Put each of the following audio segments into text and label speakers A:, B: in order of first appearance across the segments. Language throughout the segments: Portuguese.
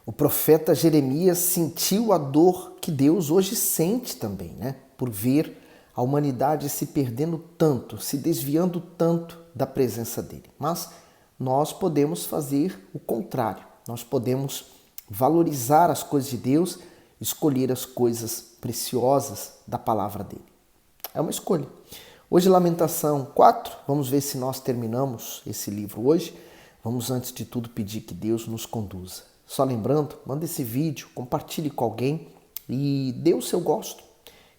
A: O profeta Jeremias sentiu a dor que Deus hoje sente também, né? Por ver a humanidade se perdendo tanto, se desviando tanto da presença dele. Mas nós podemos fazer o contrário. Nós podemos valorizar as coisas de Deus, escolher as coisas preciosas da palavra dele. É uma escolha. Hoje, Lamentação 4, vamos ver se nós terminamos esse livro hoje. Vamos, antes de tudo, pedir que Deus nos conduza. Só lembrando, manda esse vídeo, compartilhe com alguém e dê o seu gosto.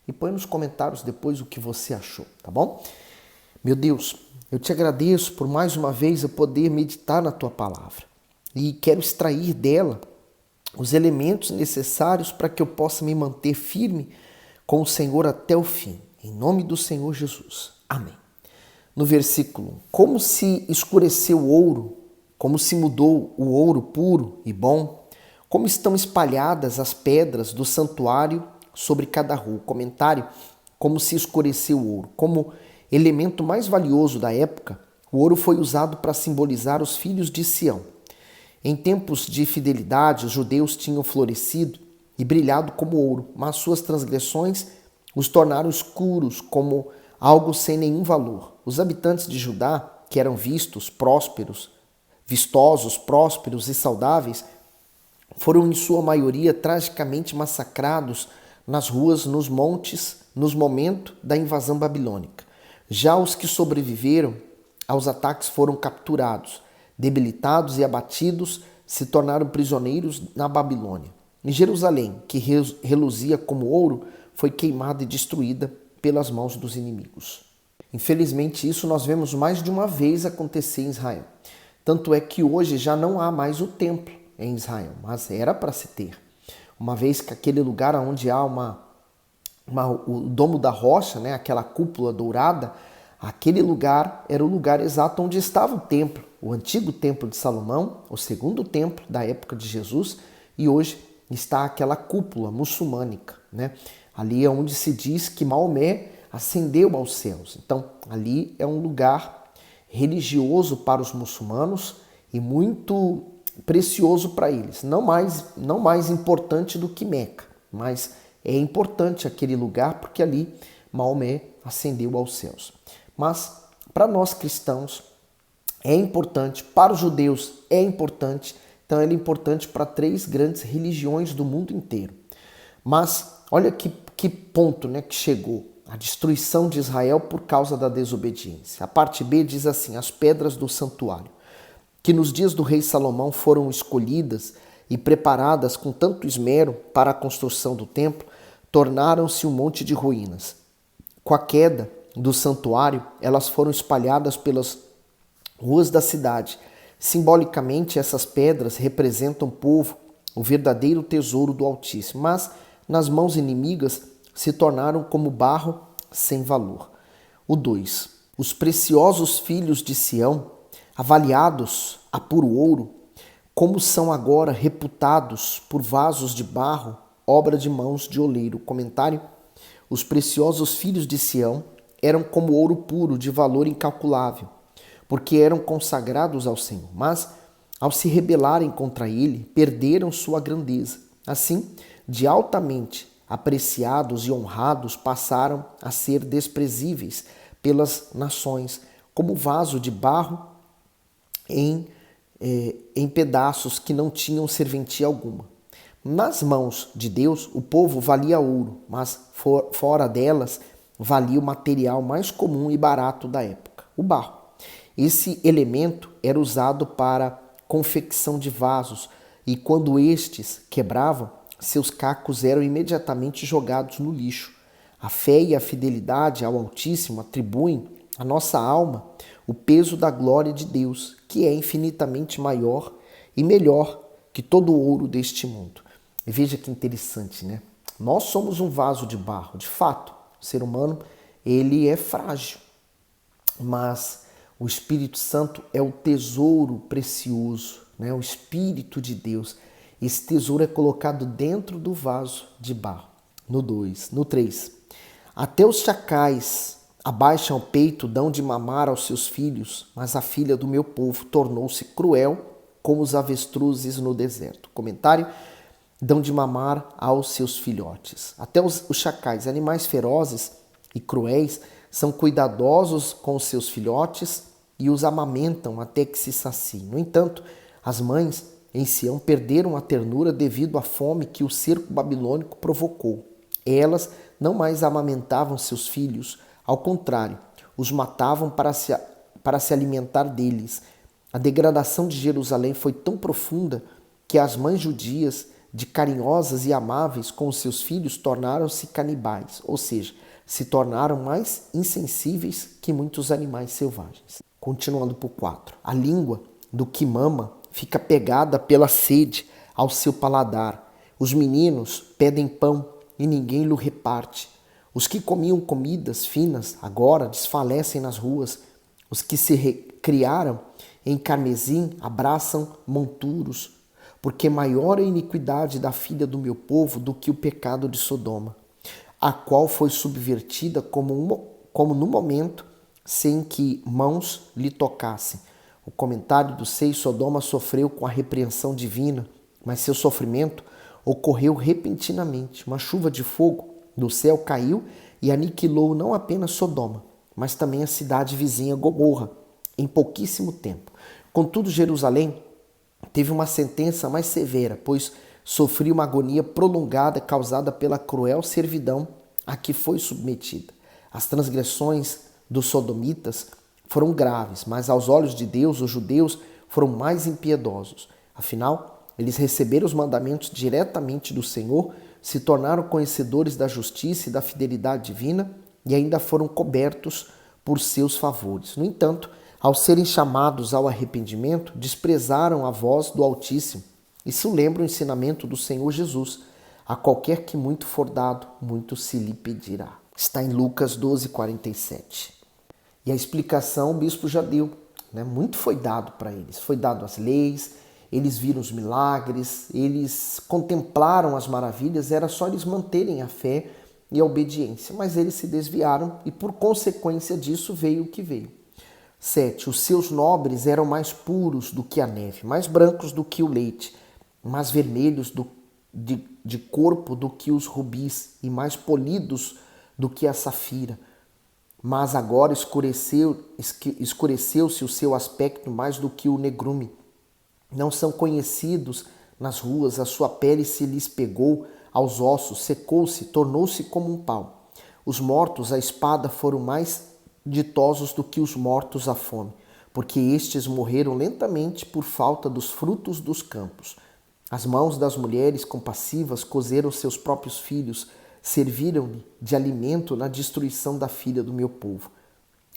A: E põe nos comentários depois o que você achou, tá bom? Meu Deus, eu te agradeço por mais uma vez eu poder meditar na tua palavra. E quero extrair dela os elementos necessários para que eu possa me manter firme com o Senhor até o fim. Em nome do Senhor Jesus. Amém. No versículo 1, como se escureceu o ouro, como se mudou o ouro puro e bom, como estão espalhadas as pedras do santuário sobre cada rua. Comentário, como se escureceu o ouro. Como elemento mais valioso da época, o ouro foi usado para simbolizar os filhos de Sião. Em tempos de fidelidade, os judeus tinham florescido e brilhado como ouro, mas suas transgressões os tornaram escuros como algo sem nenhum valor. Os habitantes de Judá, que eram vistosos, prósperos e saudáveis, foram em sua maioria tragicamente massacrados nas ruas, nos montes, nos momentos da invasão babilônica. Já os que sobreviveram aos ataques foram capturados, debilitados e abatidos, se tornaram prisioneiros na Babilônia. Em Jerusalém, que reluzia como ouro, foi queimada e destruída pelas mãos dos inimigos. Infelizmente, isso nós vemos mais de uma vez acontecer em Israel. Tanto é que hoje já não há mais o templo em Israel, mas era para se ter. Uma vez que aquele lugar onde há o domo da rocha, né, aquela cúpula dourada, aquele lugar era o lugar exato onde estava o templo, o antigo templo de Salomão, o segundo templo da época de Jesus, e hoje está aquela cúpula muçulmânica, né? Ali é onde se diz que Maomé ascendeu aos céus. Então, ali é um lugar religioso para os muçulmanos e muito precioso para eles. Não mais importante do que Meca, mas é importante aquele lugar porque ali Maomé ascendeu aos céus. Mas para nós cristãos é importante, para os judeus é importante, então ele é importante para 3 grandes religiões do mundo inteiro. Mas olha que ponto, né, que chegou a destruição de Israel por causa da desobediência. A parte B diz assim: as pedras do santuário, que nos dias do rei Salomão foram escolhidas e preparadas com tanto esmero para a construção do templo, tornaram-se um monte de ruínas. Com a queda do santuário, elas foram espalhadas pelas ruas da cidade. Simbolicamente, essas pedras representam o povo, o verdadeiro tesouro do Altíssimo, mas nas mãos inimigas se tornaram como barro sem valor. O 2. Os preciosos filhos de Sião, avaliados a puro ouro, como são agora reputados por vasos de barro, obra de mãos de oleiro. Comentário: os preciosos filhos de Sião eram como ouro puro de valor incalculável, porque eram consagrados ao Senhor, mas ao se rebelarem contra ele, perderam sua grandeza. Assim, de altamente apreciados e honrados passaram a ser desprezíveis pelas nações, como vaso de barro em pedaços que não tinham serventia alguma. Nas mãos de Deus, o povo valia ouro, mas fora delas valia o material mais comum e barato da época, o barro. Esse elemento era usado para confecção de vasos e quando estes quebravam, seus cacos eram imediatamente jogados no lixo. A fé e a fidelidade ao Altíssimo atribuem à nossa alma o peso da glória de Deus, que é infinitamente maior e melhor que todo o ouro deste mundo. E veja que interessante, né? Nós somos um vaso de barro. De fato, o ser humano ele é frágil, mas o Espírito Santo é o tesouro precioso, né? O Espírito de Deus. Esse tesouro é colocado dentro do vaso de barro. No 2. No 3. Até os chacais abaixam o peito, dão de mamar aos seus filhos, mas a filha do meu povo tornou-se cruel como os avestruzes no deserto. Comentário: dão de mamar aos seus filhotes. Até os chacais, animais ferozes e cruéis, são cuidadosos com os seus filhotes e os amamentam até que se saciem. No entanto, as mães em Sião perderam a ternura devido à fome que o cerco babilônico provocou. Elas não mais amamentavam seus filhos, ao contrário, os matavam para se alimentar deles. A degradação de Jerusalém foi tão profunda que as mães judias, de carinhosas e amáveis com os seus filhos, tornaram-se canibais, ou seja, se tornaram mais insensíveis que muitos animais selvagens. Continuando por 4. A língua do que mama fica pegada pela sede ao seu paladar. Os meninos pedem pão e ninguém lhe reparte. Os que comiam comidas finas agora desfalecem nas ruas. Os que se criaram em carmesim abraçam monturos, porque maior é a iniquidade da filha do meu povo do que o pecado de Sodoma, a qual foi subvertida como no momento sem que mãos lhe tocassem. O comentário do 6: Sodoma sofreu com a repreensão divina, mas seu sofrimento ocorreu repentinamente. Uma chuva de fogo do céu caiu e aniquilou não apenas Sodoma, mas também a cidade vizinha Gomorra, em pouquíssimo tempo. Contudo, Jerusalém teve uma sentença mais severa, pois sofreu uma agonia prolongada causada pela cruel servidão a que foi submetida. As transgressões dos sodomitas foram graves, mas aos olhos de Deus, os judeus foram mais impiedosos. Afinal, eles receberam os mandamentos diretamente do Senhor, se tornaram conhecedores da justiça e da fidelidade divina e ainda foram cobertos por seus favores. No entanto, ao serem chamados ao arrependimento, desprezaram a voz do Altíssimo. Isso lembra o ensinamento do Senhor Jesus: a qualquer que muito for dado, muito se lhe pedirá. Está em Lucas 12:47. E a explicação o bispo já deu, né? Muito foi dado para eles. Foi dado as leis, eles viram os milagres, eles contemplaram as maravilhas, era só eles manterem a fé e a obediência. Mas eles se desviaram e por consequência disso veio o que veio. 7. Os seus nobres eram mais puros do que a neve, mais brancos do que o leite, mais vermelhos de corpo do que os rubis e mais polidos do que a safira. Mas agora escureceu-se o seu aspecto mais do que o negrume. Não são conhecidos nas ruas, a sua pele se lhes pegou aos ossos, secou-se, tornou-se como um pau. Os mortos à espada foram mais ditosos do que os mortos à fome, porque estes morreram lentamente por falta dos frutos dos campos. As mãos das mulheres compassivas cozeram seus próprios filhos, serviram-lhe de alimento na destruição da filha do meu povo.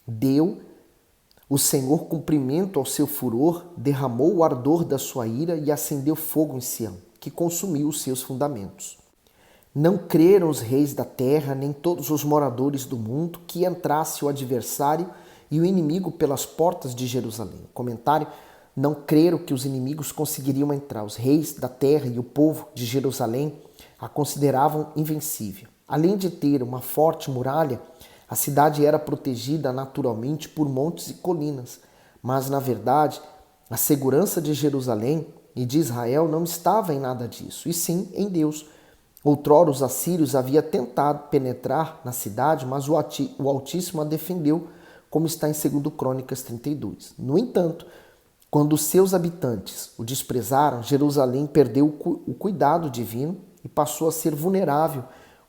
A: Deu o Senhor cumprimento ao seu furor, derramou o ardor da sua ira e acendeu fogo em Sião, que consumiu os seus fundamentos. Não creram os reis da terra, nem todos os moradores do mundo, que entrasse o adversário e o inimigo pelas portas de Jerusalém. Comentário: não creram que os inimigos conseguiriam entrar. Os reis da terra e o povo de Jerusalém a consideravam invencível. Além de ter uma forte muralha, a cidade era protegida naturalmente por montes e colinas. Mas, na verdade, a segurança de Jerusalém e de Israel não estava em nada disso, e sim em Deus. Outrora os assírios haviam tentado penetrar na cidade, mas o Altíssimo a defendeu, como está em 2 Crônicas 32. No entanto, quando os seus habitantes o desprezaram, Jerusalém perdeu o cuidado divino e passou a ser vulnerável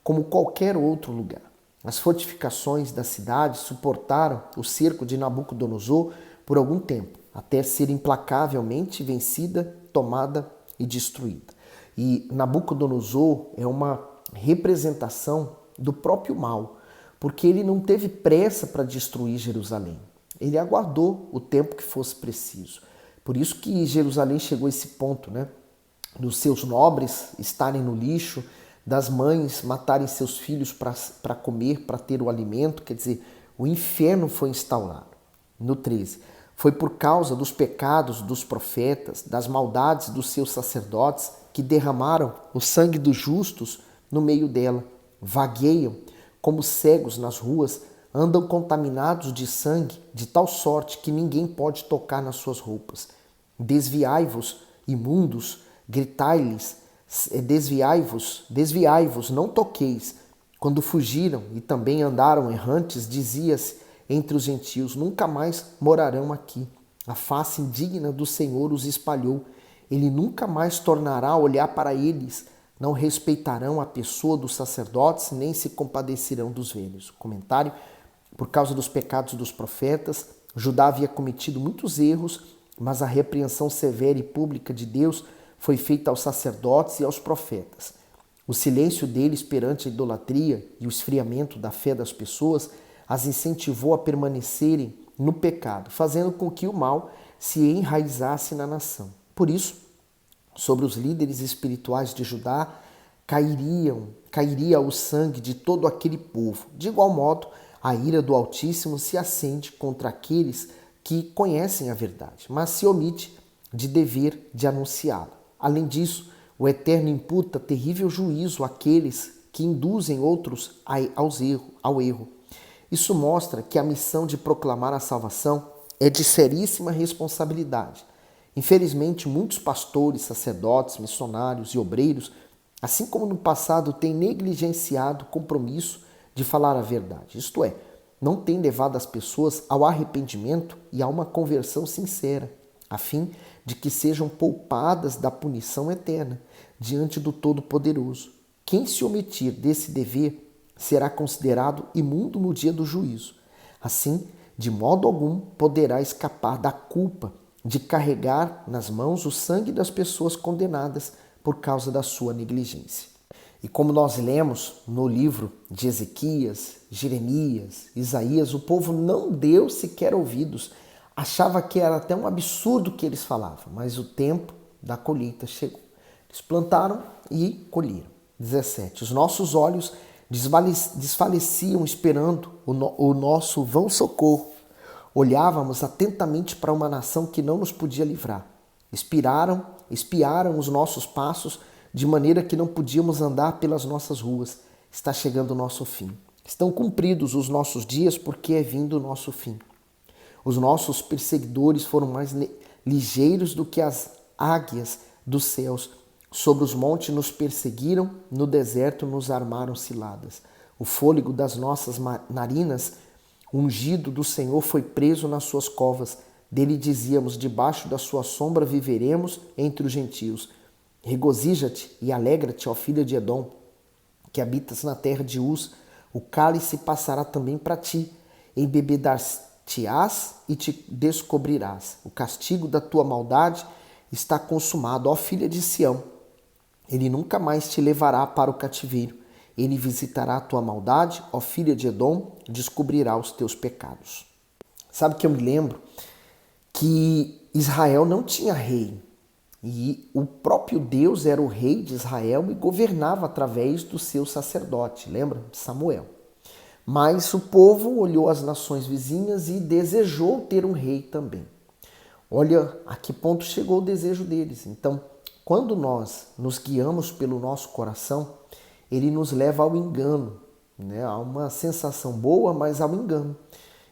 A: como qualquer outro lugar. As fortificações da cidade suportaram o cerco de Nabucodonosor por algum tempo, até ser implacavelmente vencida, tomada e destruída. E Nabucodonosor é uma representação do próprio mal, porque ele não teve pressa para destruir Jerusalém. Ele aguardou o tempo que fosse preciso. Por isso que Jerusalém chegou a esse ponto, né? Dos seus nobres estarem no lixo, das mães matarem seus filhos para comer, para ter o alimento. Quer dizer, o inferno foi instaurado. No 13. Foi por causa dos pecados dos profetas, das maldades dos seus sacerdotes, que derramaram o sangue dos justos no meio dela. Vagueiam como cegos nas ruas, andam contaminados de sangue, de tal sorte que ninguém pode tocar nas suas roupas. Desviai-vos, imundos, gritai-lhes, desviai-vos, não toqueis. Quando fugiram e também andaram errantes, dizia-se entre os gentios, nunca mais morarão aqui. A face indigna do Senhor os espalhou. Ele nunca mais tornará a olhar para eles. Não respeitarão a pessoa dos sacerdotes, nem se compadecerão dos velhos. Comentário: por causa dos pecados dos profetas, Judá havia cometido muitos erros, mas a repreensão severa e pública de Deus foi feita aos sacerdotes e aos profetas. O silêncio deles perante a idolatria e o esfriamento da fé das pessoas as incentivou a permanecerem no pecado, fazendo com que o mal se enraizasse na nação. Por isso, sobre os líderes espirituais de Judá cairia o sangue de todo aquele povo. De igual modo, a ira do Altíssimo se acende contra aqueles que conhecem a verdade, mas se omite de dever de anunciá-la. Além disso, o Eterno imputa terrível juízo àqueles que induzem outros ao erro. Isso mostra que a missão de proclamar a salvação é de seríssima responsabilidade. Infelizmente, muitos pastores, sacerdotes, missionários e obreiros, assim como no passado, têm negligenciado o compromisso de falar a verdade. Isto é, não têm levado as pessoas ao arrependimento e a uma conversão sincera, a fim de que sejam poupadas da punição eterna diante do Todo-Poderoso. Quem se omitir desse dever será considerado imundo no dia do juízo. Assim, de modo algum poderá escapar da culpa de carregar nas mãos o sangue das pessoas condenadas por causa da sua negligência. E como nós lemos no livro de Ezequias, Jeremias, Isaías, o povo não deu sequer ouvidos. Achava que era até um absurdo o que eles falavam, mas o tempo da colheita chegou. Eles plantaram e colheram. 17. Os nossos olhos desfaleciam esperando o nosso vão socorro. Olhávamos atentamente para uma nação que não nos podia livrar. Espiaram os nossos passos de maneira que não podíamos andar pelas nossas ruas. Está chegando o nosso fim. Estão cumpridos os nossos dias porque é vindo o nosso fim. Os nossos perseguidores foram mais ligeiros do que as águias dos céus. Sobre os montes nos perseguiram, no deserto nos armaram ciladas. O fôlego das nossas narinas, ungido do Senhor, foi preso nas suas covas. Dele dizíamos, debaixo da sua sombra viveremos entre os gentios. Regozija-te e alegra-te, ó filha de Edom, que habitas na terra de Uz. O cálice passará também para ti. Embebedar-te-ás e te descobrirás. O castigo da tua maldade está consumado, ó filha de Sião. Ele nunca mais te levará para o cativeiro. Ele visitará a tua maldade, ó filha de Edom, descobrirá os teus pecados. Sabe que eu me lembro que Israel não tinha rei. E o próprio Deus era o rei de Israel e governava através do seu sacerdote, lembra? Samuel. Mas o povo olhou as nações vizinhas e desejou ter um rei também. Olha a que ponto chegou o desejo deles. Então, quando nós nos guiamos pelo nosso coração, ele nos leva ao engano, né? Há uma sensação boa, mas ao engano.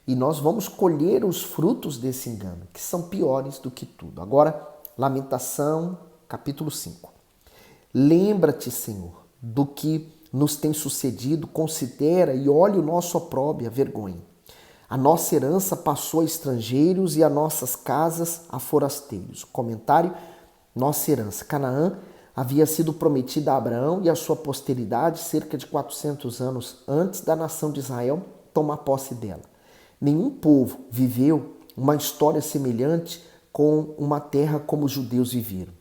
A: E nós vamos colher os frutos desse engano, que são piores do que tudo. Agora, Lamentação, capítulo 5. Lembra-te, Senhor, do que nos tem sucedido, considera e olha o nosso opróbrio, a vergonha. A nossa herança passou a estrangeiros e as nossas casas a forasteiros. Comentário: nossa herança. Canaã havia sido prometida a Abraão e a sua posteridade cerca de 400 anos antes da nação de Israel tomar posse dela. Nenhum povo viveu uma história semelhante com uma terra como os judeus viveram.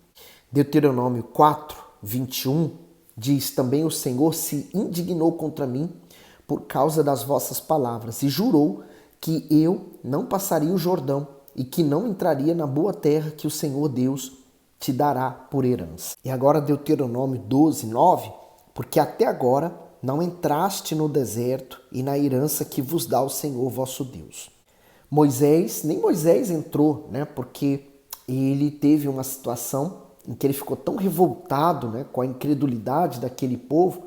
A: Deuteronômio 4, 21 diz: também o Senhor se indignou contra mim por causa das vossas palavras e jurou que eu não passaria o Jordão e que não entraria na boa terra que o Senhor Deus te dará por herança. E agora Deuteronômio 12, 9, porque até agora não entraste no deserto e na herança que vos dá o Senhor vosso Deus. Nem Moisés entrou, né? Porque ele teve uma situação em que ele ficou tão revoltado, né, com a incredulidade daquele povo.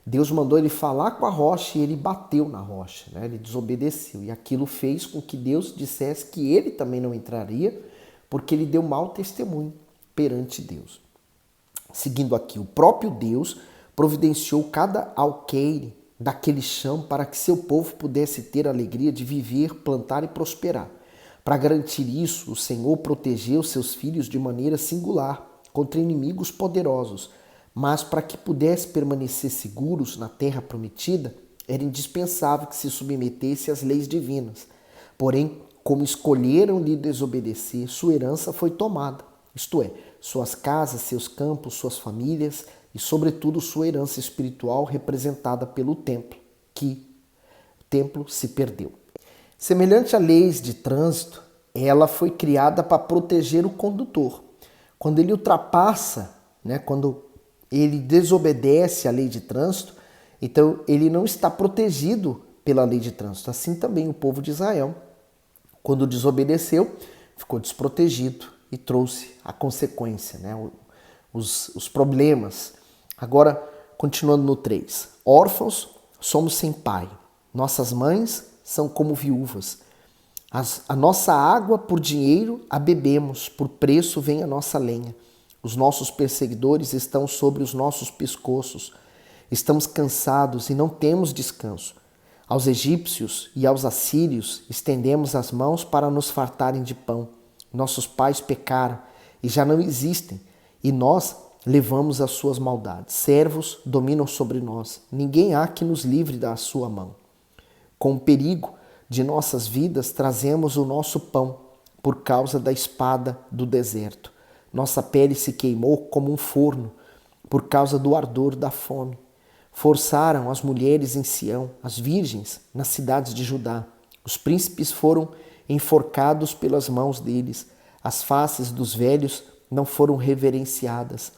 A: Deus mandou ele falar com a rocha e ele bateu na rocha, né? Ele desobedeceu. E aquilo fez com que Deus dissesse que ele também não entraria, porque ele deu mau testemunho perante Deus. Seguindo aqui, o próprio Deus providenciou cada alqueire daquele chão para que seu povo pudesse ter a alegria de viver, plantar e prosperar. Para garantir isso, o Senhor protegeu seus filhos de maneira singular contra inimigos poderosos, mas para que pudesse permanecer seguros na terra prometida, era indispensável que se submetesse às leis divinas. Porém, como escolheram lhe desobedecer, sua herança foi tomada, isto é, suas casas, seus campos, suas famílias e, sobretudo, sua herança espiritual representada pelo templo, que o templo se perdeu. Semelhante a leis de trânsito, ela foi criada para proteger o condutor. Quando ele ultrapassa, quando ele desobedece à lei de trânsito, então ele não está protegido pela lei de trânsito. Assim também o povo de Israel, quando desobedeceu, ficou desprotegido e trouxe a consequência, os problemas. Agora, continuando no 3. Órfãos somos sem pai. Nossas mães são como viúvas. A nossa água por dinheiro a bebemos, por preço vem a nossa lenha. Os nossos perseguidores estão sobre os nossos pescoços. Estamos cansados e não temos descanso. Aos egípcios e aos assírios estendemos as mãos para nos fartarem de pão. Nossos pais pecaram e já não existem, e nós levamos as suas maldades. Servos dominam sobre nós. Ninguém há que nos livre da sua mão. Com o perigo de nossas vidas trazemos o nosso pão por causa da espada do deserto. Nossa pele se queimou como um forno por causa do ardor da fome. Forçaram as mulheres em Sião, as virgens nas cidades de Judá. Os príncipes foram enforcados pelas mãos deles. As faces dos velhos não foram reverenciadas.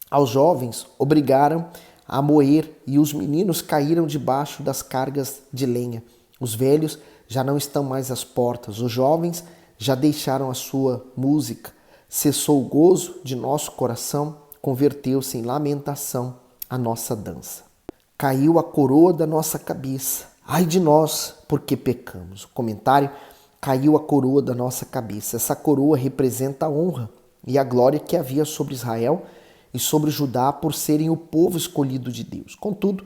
A: Aos jovens obrigaram a moer e os meninos caíram debaixo das cargas de lenha. Os velhos já não estão mais às portas. Os jovens já deixaram a sua música. Cessou o gozo de nosso coração, converteu-se em lamentação a nossa dança. Caiu a coroa da nossa cabeça. Ai de nós, porque pecamos. O comentário: caiu a coroa da nossa cabeça. Essa coroa representa a honra e a glória que havia sobre Israel e sobre Judá por serem o povo escolhido de Deus. Contudo,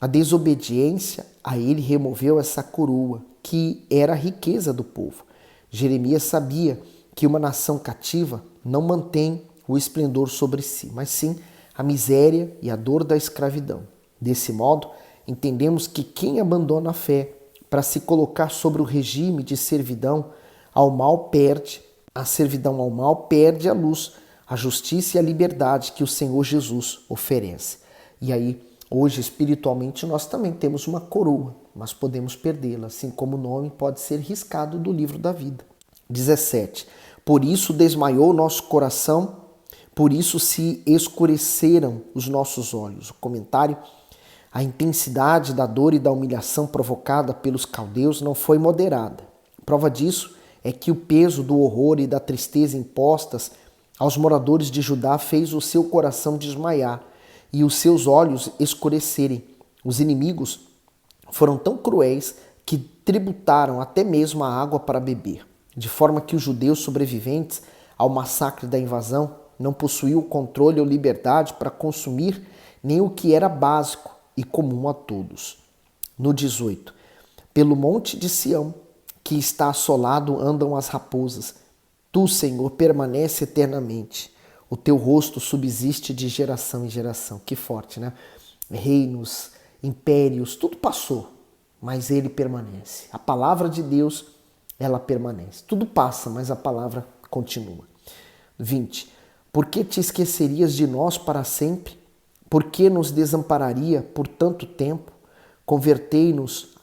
A: a desobediência a ele removeu essa coroa, que era a riqueza do povo. Jeremias sabia que uma nação cativa não mantém o esplendor sobre si, mas sim a miséria e a dor da escravidão. Desse modo, entendemos que quem abandona a fé para se colocar sobre o regime de servidão ao mal perde, a servidão ao mal perde a luz, a justiça e a liberdade que o Senhor Jesus oferece. E aí, hoje, espiritualmente, nós também temos uma coroa, mas podemos perdê-la, assim como o nome pode ser riscado do livro da vida. 17. Por isso desmaiou nosso coração, por isso se escureceram os nossos olhos. O comentário: a intensidade da dor e da humilhação provocada pelos caldeus não foi moderada. Prova disso é que o peso do horror e da tristeza impostas aos moradores de Judá fez o seu coração desmaiar e os seus olhos escurecerem. Os inimigos foram tão cruéis que tributaram até mesmo a água para beber, de forma que os judeus sobreviventes ao massacre da invasão não possuíam controle ou liberdade para consumir nem o que era básico e comum a todos. No 18. Pelo monte de Sião, que está assolado, andam as raposas. Tu, Senhor, permanece eternamente. O teu rosto subsiste de geração em geração. Que forte, né? Reinos, impérios, tudo passou, mas ele permanece. A palavra de Deus, ela permanece. Tudo passa, mas a palavra continua. 20. Por que te esquecerias de nós para sempre? Por que nos desampararia por tanto tempo? Converte-nos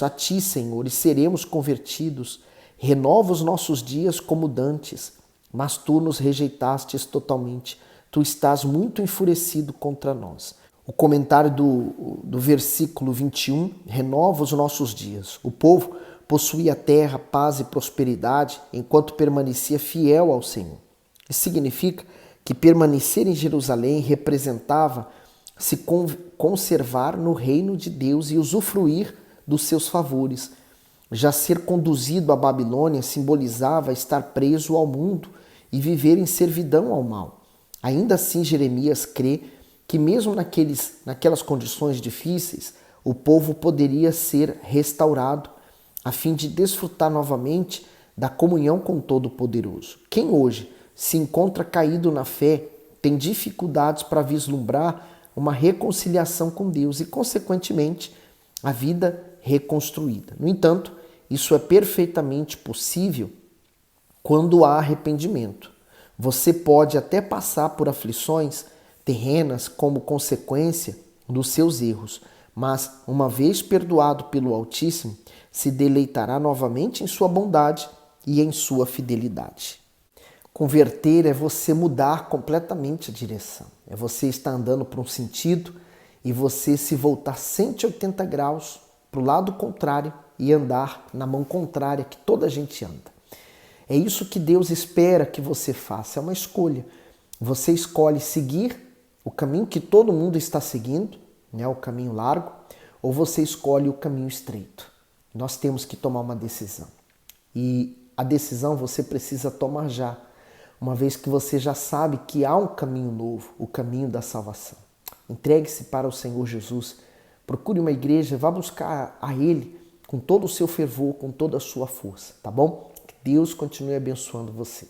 A: a ti, Senhor, e seremos convertidos. Renova os nossos dias como dantes, mas tu nos rejeitastes totalmente. Tu estás muito enfurecido contra nós. O comentário do versículo 21, renova os nossos dias. O povo possuía terra, paz e prosperidade, enquanto permanecia fiel ao Senhor. Isso significa que permanecer em Jerusalém representava se conservar no reino de Deus e usufruir dos seus favores. Já ser conduzido à Babilônia simbolizava estar preso ao mundo e viver em servidão ao mal. Ainda assim, Jeremias crê que mesmo naquelas condições difíceis, o povo poderia ser restaurado a fim de desfrutar novamente da comunhão com o Todo-Poderoso. Quem hoje se encontra caído na fé tem dificuldades para vislumbrar uma reconciliação com Deus e, consequentemente, a vida reconstruída. No entanto, isso é perfeitamente possível quando há arrependimento. Você pode até passar por aflições terrenas como consequência dos seus erros, mas, uma vez perdoado pelo Altíssimo, se deleitará novamente em sua bondade e em sua fidelidade. Converter é você mudar completamente a direção. É você estar andando para um sentido e você se voltar 180 graus para o lado contrário e andar na mão contrária que toda a gente anda. É isso que Deus espera que você faça, é uma escolha. Você escolhe seguir o caminho que todo mundo está seguindo, né, o caminho largo, ou você escolhe o caminho estreito. Nós temos que tomar uma decisão. E a decisão você precisa tomar já, uma vez que você já sabe que há um caminho novo, o caminho da salvação. Entregue-se para o Senhor Jesus, procure uma igreja, vá buscar a Ele com todo o seu fervor, com toda a sua força, tá bom? Que Deus continue abençoando você.